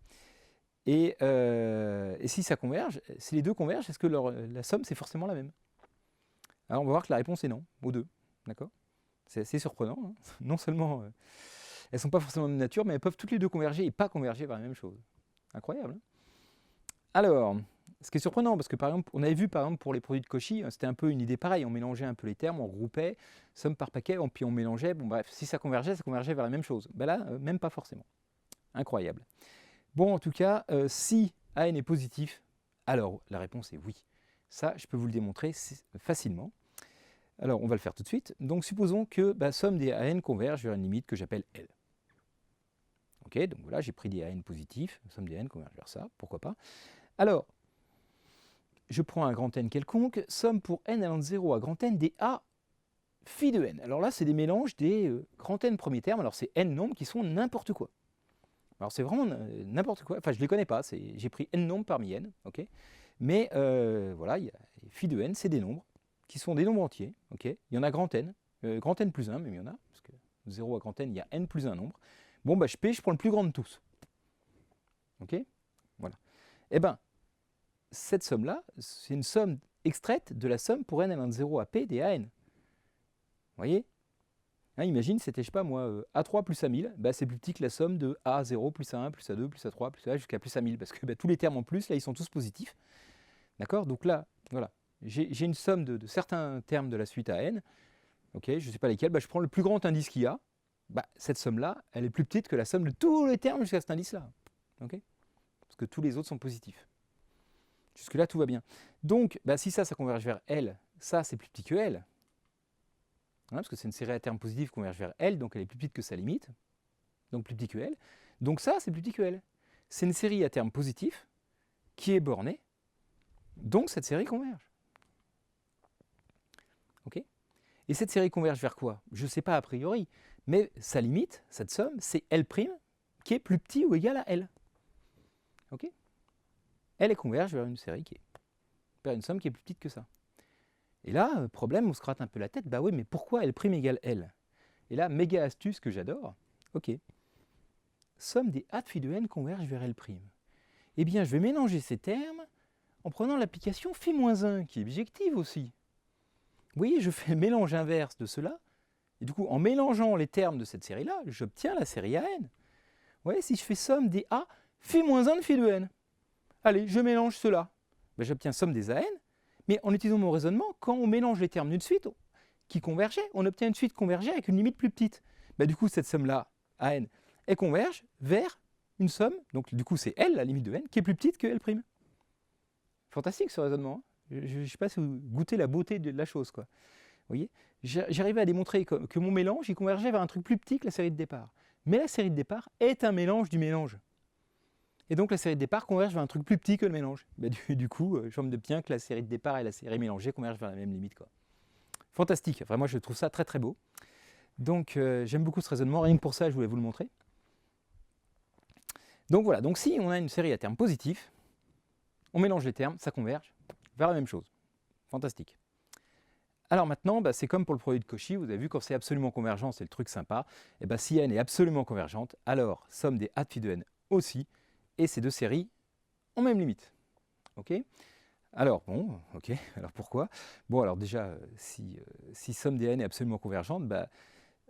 Et si ça converge, si les deux convergent, est-ce que la somme, c'est forcément la même? Alors, on va voir que la réponse est non, aux deux. D'accord? C'est assez surprenant. Hein. Non seulement, elles ne sont pas forcément de même nature, mais elles peuvent toutes les deux converger et pas converger vers la même chose. Incroyable. Hein. Alors, ce qui est surprenant, parce que par exemple, on avait vu par exemple pour les produits de Cauchy, c'était un peu une idée pareille, on mélangeait un peu les termes, on regroupait, somme par paquet, puis on mélangeait, bon bref, si ça convergeait vers la même chose. Ben là, même pas forcément. Incroyable. Bon, en tout cas, si AN est positif, alors la réponse est oui. Ça, je peux vous le démontrer facilement. Alors, on va le faire tout de suite. Donc, supposons que somme des AN converge vers une limite que j'appelle L. Ok, donc voilà, j'ai pris des AN positifs, somme des AN converge vers ça, pourquoi pas. Alors, je prends un grand N quelconque, somme pour n allant de 0 à grand N des A phi de n. Alors là, c'est des mélanges des grand N premiers termes, alors c'est n nombres qui sont n'importe quoi. Alors c'est vraiment n'importe quoi, enfin je ne les connais pas, j'ai pris n nombres parmi n, ok. Mais voilà, phi de n, c'est des nombres qui sont des nombres entiers, ok. Il y en a grand N plus 1, même il y en a, parce que de 0 à grand N, il y a n plus 1 nombre. Bon, je prends le plus grand de tous. Ok. Voilà. Eh bien, cette somme-là, c'est une somme extraite de la somme pour n allant de 0 à p des AN. Vous voyez, hein, imagine, c'était, je sais pas moi, A3 plus A1000, c'est plus petit que la somme de A0 plus A1 plus A2 plus A3 plus A jusqu'à plus A1000, parce que tous les termes en plus, là, ils sont tous positifs. D'accord? Donc là, voilà, j'ai une somme de certains termes de la suite AN, ok, je ne sais pas lesquels, je prends le plus grand indice qu'il y a, cette somme-là, elle est plus petite que la somme de tous les termes jusqu'à cet indice-là. Ok? Parce que tous les autres sont positifs. Jusque-là, tout va bien. Donc, si ça converge vers L, ça, c'est plus petit que L. Hein, parce que c'est une série à termes positifs qui converge vers L, donc elle est plus petite que sa limite. Donc plus petit que L. Donc ça, c'est plus petit que L. C'est une série à termes positifs qui est bornée. Donc cette série converge. Ok? Et cette série converge vers quoi? Je ne sais pas a priori. Mais sa limite, cette somme, c'est L' qui est plus petit ou égal à L. Ok? Elle converge vers une série vers une somme qui est plus petite que ça. Et là, problème, on se gratte un peu la tête, oui, mais pourquoi L' égale L? Et là, méga astuce que j'adore, ok. Somme des A de phi de n converge vers L'. Eh bien, je vais mélanger ces termes en prenant l'application phi-1, qui est objective aussi. Vous voyez, je fais le mélange inverse de cela, et du coup, en mélangeant les termes de cette série-là, j'obtiens la série AN. Vous voyez, si je fais somme des A phi-1 de phi de n, allez, je mélange cela. J'obtiens somme des AN, Mais en utilisant mon raisonnement, quand on mélange les termes d'une suite qui convergeait, on obtient une suite convergée avec une limite plus petite. Bah, du coup, cette somme-là, AN, elle converge vers une somme, donc du coup c'est L, la limite de N, qui est plus petite que L'. Fantastique ce raisonnement, hein. Je ne sais pas si vous goûtez la beauté de la chose, quoi. Vous voyez, j'arrivais à démontrer que mon mélange, il convergeait vers un truc plus petit que la série de départ. Mais la série de départ est un mélange du mélange. Et donc la série de départ converge vers un truc plus petit que le mélange. Bah, du coup, je m'obtiens que la série de départ et la série mélangée convergent vers la même limite, quoi. Fantastique, enfin, moi je trouve ça très très beau. Donc j'aime beaucoup ce raisonnement, rien que pour ça je voulais vous le montrer. Donc voilà, donc si on a une série à termes positifs, on mélange les termes, ça converge vers la même chose. Fantastique. Alors maintenant, bah, c'est comme pour le produit de Cauchy, vous avez vu quand c'est absolument convergent, c'est le truc sympa. Et bah, si n est absolument convergente, alors somme des a de phi de n aussi, et ces deux séries ont même limite. Ok ? Alors bon, ok, alors pourquoi ? Bon alors déjà, si somme des n est absolument convergente, bah,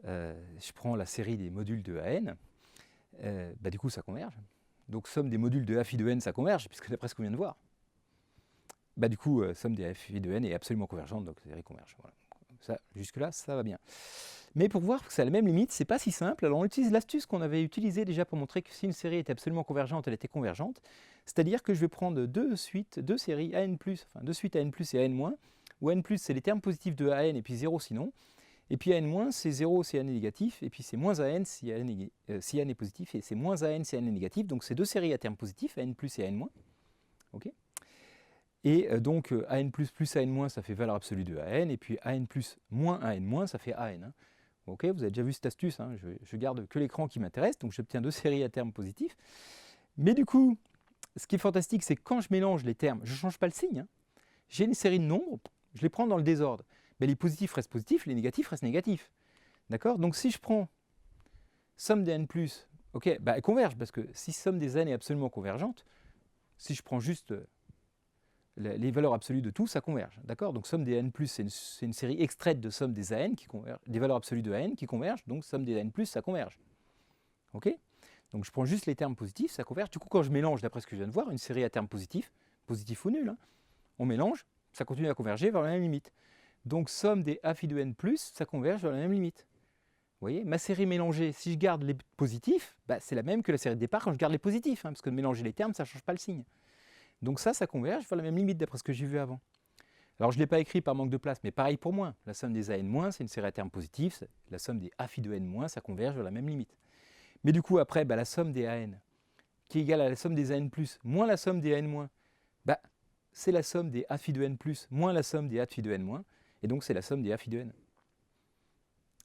je prends la série des modules de AN, bah, du coup ça converge. Donc somme des modules de a phi de n, ça converge, puisque d'après ce qu'on vient de voir. Bah, du coup, somme des a phi de n est absolument convergente, donc série converge. Voilà. Jusque-là, ça va bien. Mais pour voir que ça a la même limite, c'est pas si simple. Alors on utilise l'astuce qu'on avait utilisée déjà pour montrer que si une série était absolument convergente, elle était convergente. C'est-à-dire que je vais prendre deux séries AN+, enfin deux suites AN+, et AN-, où AN+, c'est les termes positifs de AN et puis 0 sinon. Et puis AN-, c'est 0 si AN est négatif, et puis c'est moins AN si AN est positif, et c'est moins AN si AN est négatif. Donc c'est deux séries à termes positifs, AN+, et AN-. Ok ? Et donc AN+, plus AN-, ça fait valeur absolue de AN, et puis AN+, moins AN-, ça fait AN. Hein. Ok, vous avez déjà vu cette astuce, hein, je garde que l'écran qui m'intéresse, donc j'obtiens deux séries à termes positifs. Mais du coup, ce qui est fantastique, c'est que quand je mélange les termes, je ne change pas le signe. Hein. J'ai une série de nombres, je les prends dans le désordre. Mais les positifs restent positifs, les négatifs restent négatifs. D'accord ? Donc si je prends somme des n+, ok, bah, elle converge, parce que si somme des n est absolument convergente, si je prends juste les valeurs absolues de tout, ça converge. D'accord ? Donc somme des n+, c'est une série extraite de somme des AN, qui converge, des valeurs absolues de AN qui convergent, donc somme des n+, ça converge. Ok ? Donc je prends juste les termes positifs, ça converge. Du coup, quand je mélange, d'après ce que je viens de voir, une série à termes positifs, positif ou nul, hein, on mélange, ça continue à converger vers la même limite. Donc somme des a phi de n+, ça converge vers la même limite. Vous voyez, ma série mélangée, si je garde les positifs, bah, c'est la même que la série de départ quand je garde les positifs, hein, parce que de mélanger les termes, ça ne change pas le signe. Donc ça converge vers la même limite d'après ce que j'ai vu avant. Alors je ne l'ai pas écrit par manque de place, mais pareil pour moins. La somme des AN-, c'est une série à termes positifs, la somme des a phi de n-, ça converge vers la même limite. Mais du coup, après, bah, la somme des AN, qui est égale à la somme des AN+, moins la somme des AN-, bah, c'est la somme des a phi de n+, moins la somme des a phi de n-, et donc c'est la somme des a phi de n.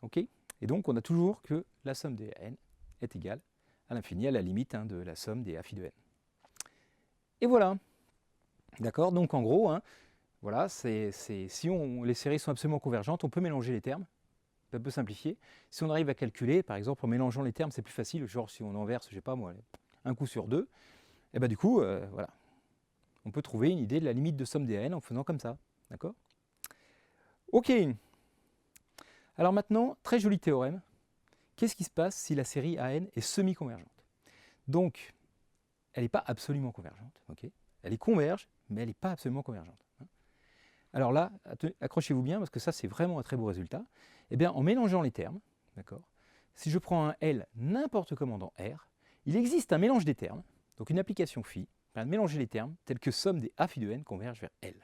Ok ? Et donc on a toujours que la somme des n est égale à l'infini, à la limite de la somme des a phi de n. Et voilà. D'accord ? Donc en gros, hein, voilà, si les séries sont absolument convergentes, on peut mélanger les termes. Ça peut simplifier. Si on arrive à calculer, par exemple, en mélangeant les termes, c'est plus facile. Genre si on inverse, je sais pas moi, un coup sur deux, et ben du coup, voilà, on peut trouver une idée de la limite de somme des n en faisant comme ça. D'accord ? Ok. Alors maintenant, très joli théorème. Qu'est-ce qui se passe si la série AN est semi-convergente ? Donc, elle n'est pas absolument convergente. Okay ? Elle est converge, mais elle n'est pas absolument convergente. Alors là, accrochez-vous bien, parce que ça, c'est vraiment un très beau résultat. Eh bien, en mélangeant les termes, d'accord, si je prends un L n'importe comment dans R, il existe un mélange des termes, donc une application phi, de mélanger les termes, tels que somme des a phi de n converge vers L.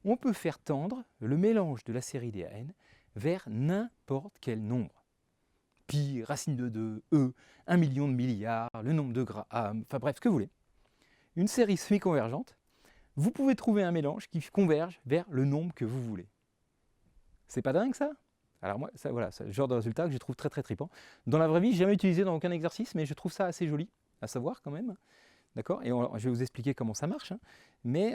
On peut faire tendre le mélange de la série des AN vers n'importe quel nombre. Pi, racine de 2, E, 1 million de milliards, le nombre de Graham, enfin bref, ce que vous voulez. Une série semi-convergente, vous pouvez trouver un mélange qui converge vers le nombre que vous voulez. C'est pas dingue ça ? Alors moi, voilà, c'est le genre de résultat que je trouve très très trippant. Dans la vraie vie, je n'ai jamais utilisé dans aucun exercice, mais je trouve ça assez joli à savoir quand même. D'accord ? Et je vais vous expliquer comment ça marche. Hein. Mais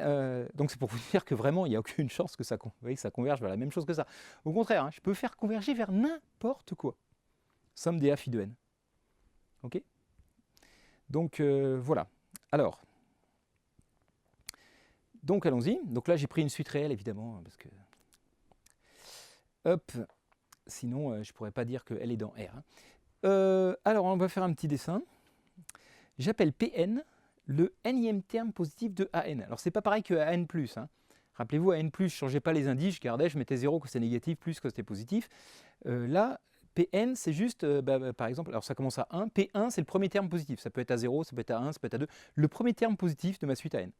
donc c'est pour vous dire que vraiment, il n'y a aucune chance que ça converge vers la même chose que ça. Au contraire, hein, je peux faire converger vers n'importe quoi. Somme des a phi de n. Ok ? Donc voilà. Alors, donc allons-y. Donc là, j'ai pris une suite réelle, évidemment, parce que... Hop, sinon je ne pourrais pas dire qu'elle est dans R. Hein. Alors, on va faire un petit dessin. J'appelle Pn le nème terme positif de AN. Alors, c'est pas pareil que AN+. Hein. Rappelez-vous, à n+, je ne changeais pas les indices, je gardais, je mettais 0 quand c'était négatif, plus quand c'était positif. Là, Pn, c'est juste, par exemple, alors ça commence à 1, P1, c'est le premier terme positif. Ça peut être à 0, ça peut être à 1, ça peut être à 2. Le premier terme positif de ma suite à n.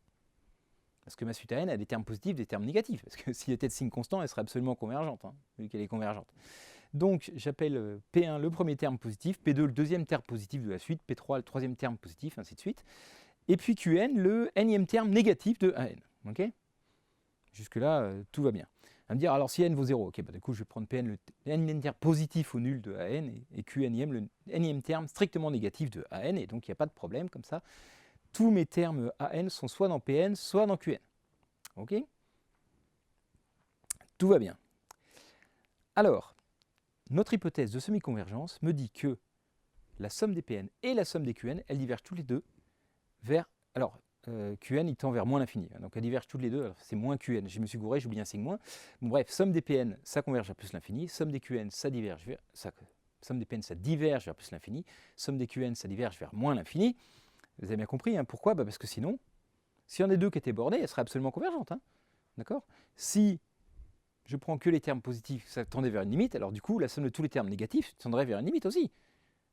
Parce que ma suite à n a des termes positifs, des termes négatifs. Parce que s'il était de signe constant, elle serait absolument convergente, hein, vu qu'elle est convergente. Donc, j'appelle P1 le premier terme positif, P2 le deuxième terme positif de la suite, P3 le troisième terme positif, ainsi de suite. Et puis Qn le nème terme négatif de An. Okay, jusque-là, tout va bien. On va me dire, alors si n vaut 0, okay, du coup, je vais prendre Pn le nème terme positif au nul de An et Qnm le nème terme strictement négatif de An. Et donc, il n'y a pas de problème comme ça. Tous mes termes An sont soit dans Pn, soit dans Qn. Ok, tout va bien. Alors, notre hypothèse de semi-convergence me dit que la somme des Pn et la somme des Qn, elles divergent toutes les deux vers... Alors, Qn, il tend vers moins l'infini. Donc, elles divergent toutes les deux. C'est moins Qn. Je me suis gouré, j'ai oublié un signe moins. Bon, bref, somme des Pn, ça converge vers plus l'infini. Somme des Qn, ça diverge vers... somme des Pn, ça diverge vers plus l'infini. Somme des Qn, ça diverge vers moins l'infini. Vous avez bien compris. Hein, pourquoi? Parce que sinon, s'il y en a deux qui étaient bornées, elles seraient absolument convergentes. Hein, d'accord? Si je prends que les termes positifs, ça tendait vers une limite, alors du coup, la somme de tous les termes négatifs tendrait vers une limite aussi.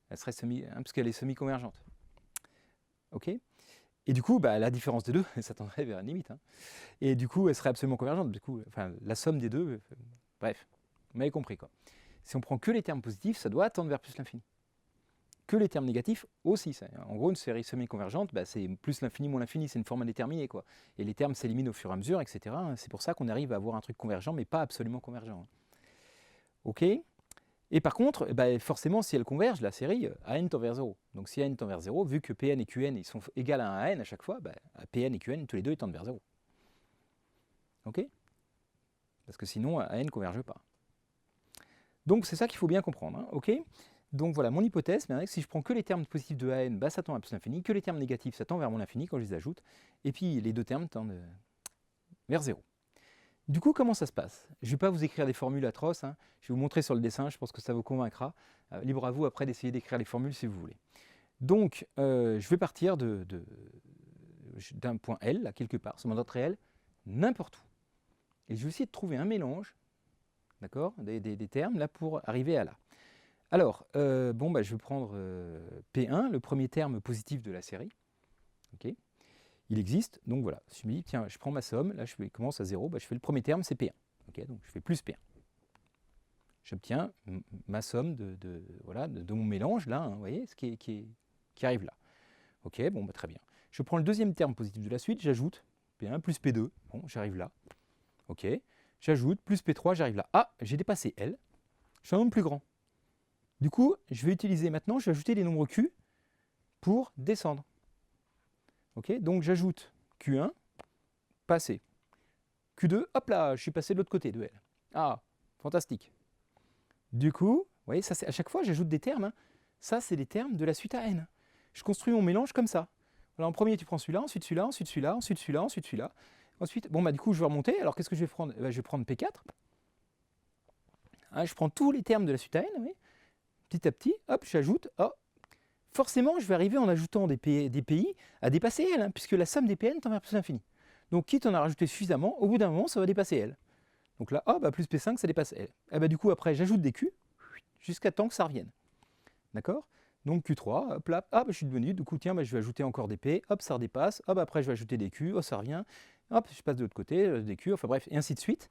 Elle serait parce qu'elle est semi-convergente. Ok? Et du coup, la différence des deux, ça tendrait vers une limite. Hein. Et du coup, elle serait absolument convergente. Du coup, enfin, la somme des deux, bref, vous m'avez compris quoi. Si on prend que les termes positifs, ça doit tendre vers plus l'infini. Que les termes négatifs aussi. En gros, une série semi-convergente, c'est plus l'infini moins l'infini, c'est une forme indéterminée, quoi. Et les termes s'éliminent au fur et à mesure, etc. C'est pour ça qu'on arrive à avoir un truc convergent, mais pas absolument convergent. Ok. Et par contre, forcément, si elles convergent, la série, An tend vers 0. Donc si An tend vers 0, vu que Pn et Qn ils sont égaux à un An à chaque fois, Pn et Qn, tous les deux, ils tendent vers 0. Ok. Parce que sinon, An ne converge pas. Donc c'est ça qu'il faut bien comprendre. Hein. Ok. Donc voilà, mon hypothèse, si je prends que les termes positifs de An, ça tend à plus l'infini, que les termes négatifs, ça tend vers moins l'infini quand je les ajoute, et puis les deux termes tendent vers 0. Du coup, comment ça se passe? Je ne vais pas vous écrire des formules atroces, hein. Je vais vous montrer sur le dessin, je pense que ça vous convaincra. Libre à vous après d'essayer d'écrire les formules si vous voulez. Donc, je vais partir d'un point L, là, quelque part, sur mon ordre réel, n'importe où. Et je vais essayer de trouver un mélange, d'accord, des termes, là, pour arriver à là. Alors, je vais prendre P1, le premier terme positif de la série. Okay. Il existe, donc voilà. Je me dis, tiens, je prends ma somme, là je commence à 0, je fais le premier terme, c'est P1. Okay, donc je fais plus P1. J'obtiens ma somme de mon mélange, là, hein, vous voyez, ce qui arrive là. Ok, très bien. Je prends le deuxième terme positif de la suite, j'ajoute P1 plus P2, bon, j'arrive là. Ok, j'ajoute plus P3, j'arrive là. Ah, j'ai dépassé L, je suis un nombre plus grand. Du coup, je vais utiliser maintenant, je vais ajouter les nombres Q pour descendre. Ok, donc j'ajoute Q1, passé. Q2, hop là, je suis passé de l'autre côté de L. Ah, fantastique. Du coup, vous voyez, ça, à chaque fois, j'ajoute des termes. Hein. Ça, c'est des termes de la suite à N. Je construis mon mélange comme ça. Alors, en premier, tu prends celui-là, ensuite celui-là, ensuite celui-là, ensuite celui-là, ensuite celui-là. Ensuite, du coup, je vais remonter. Alors, qu'est-ce que je vais prendre? Je vais prendre P4. Hein, je prends tous les termes de la suite à N. Oui. Petit à petit, hop, j'ajoute. Oh, forcément, je vais arriver en ajoutant des PI à dépasser L, hein, puisque la somme des Pn tend vers plus l'infini. Donc, quitte à en a rajouté suffisamment, au bout d'un moment, ça va dépasser L. Donc là, plus P5, ça dépasse L. Et du coup, après, j'ajoute des Q jusqu'à temps que ça revienne. D'accord? Donc Q3, hop là, je suis devenu, du coup, tiens, je vais ajouter encore des P, hop, ça redépasse, hop, après, je vais ajouter des Q, ça revient, hop, je passe de l'autre côté, des Q, enfin bref, et ainsi de suite.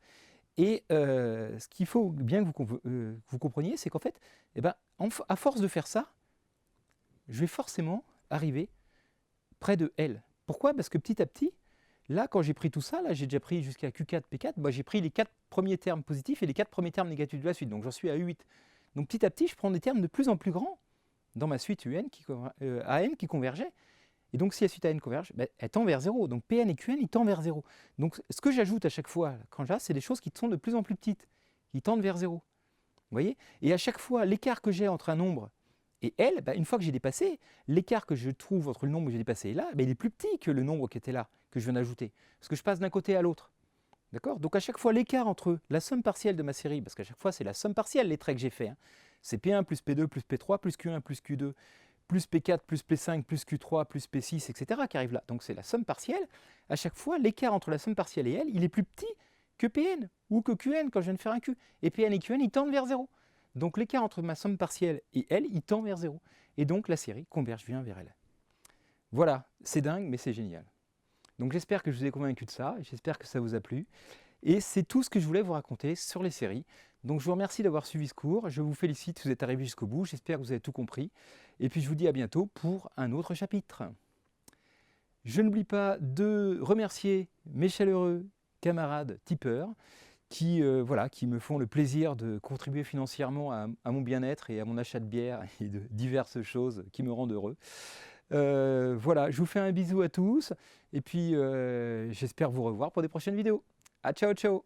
Et ce qu'il faut bien que vous compreniez, c'est qu'en fait, à force de faire ça, je vais forcément arriver près de L. Pourquoi? Parce que petit à petit, là, quand j'ai pris tout ça, là, j'ai déjà pris jusqu'à Q4, P4, j'ai pris les 4 premiers termes positifs et les 4 premiers termes négatifs de la suite, donc j'en suis à U8. Donc petit à petit, je prends des termes de plus en plus grands dans ma suite AN qui convergeait. Et donc si la suite AN converge, elle tend vers 0. Donc Pn et Qn, ils tendent vers 0. Donc ce que j'ajoute à chaque fois, quand j'ai, c'est des choses qui sont de plus en plus petites, qui tendent vers 0. Vous voyez? Et à chaque fois, l'écart que j'ai entre un nombre et L, une fois que j'ai dépassé, l'écart que je trouve entre le nombre que j'ai dépassé et là, il est plus petit que le nombre qui était là, que je viens d'ajouter. Parce que je passe d'un côté à l'autre. D'accord? Donc à chaque fois, l'écart entre la somme partielle de ma série, parce qu'à chaque fois, c'est la somme partielle, les traits que j'ai faits. Hein. C'est P1 plus P2 plus P3 plus Q1 plus Q2 plus P4, plus P5, plus Q3, plus P6, etc. qui arrive là. Donc c'est la somme partielle. À chaque fois, l'écart entre la somme partielle et L, il est plus petit que Pn ou que Qn quand je viens de faire un Q. Et Pn et Qn, ils tendent vers 0. Donc l'écart entre ma somme partielle et L, il tend vers 0. Et donc la série converge bien vers L. Voilà, c'est dingue, mais c'est génial. Donc j'espère que je vous ai convaincu de ça, j'espère que ça vous a plu. Et c'est tout ce que je voulais vous raconter sur les séries. Donc je vous remercie d'avoir suivi ce cours, je vous félicite si vous êtes arrivé jusqu'au bout, j'espère que vous avez tout compris. Et puis je vous dis à bientôt pour un autre chapitre. Je n'oublie pas de remercier mes chaleureux camarades tipeurs qui me font le plaisir de contribuer financièrement à mon bien-être et à mon achat de bière et de diverses choses qui me rendent heureux. Voilà, je vous fais un bisou à tous et puis j'espère vous revoir pour des prochaines vidéos. Ah, ciao, ciao!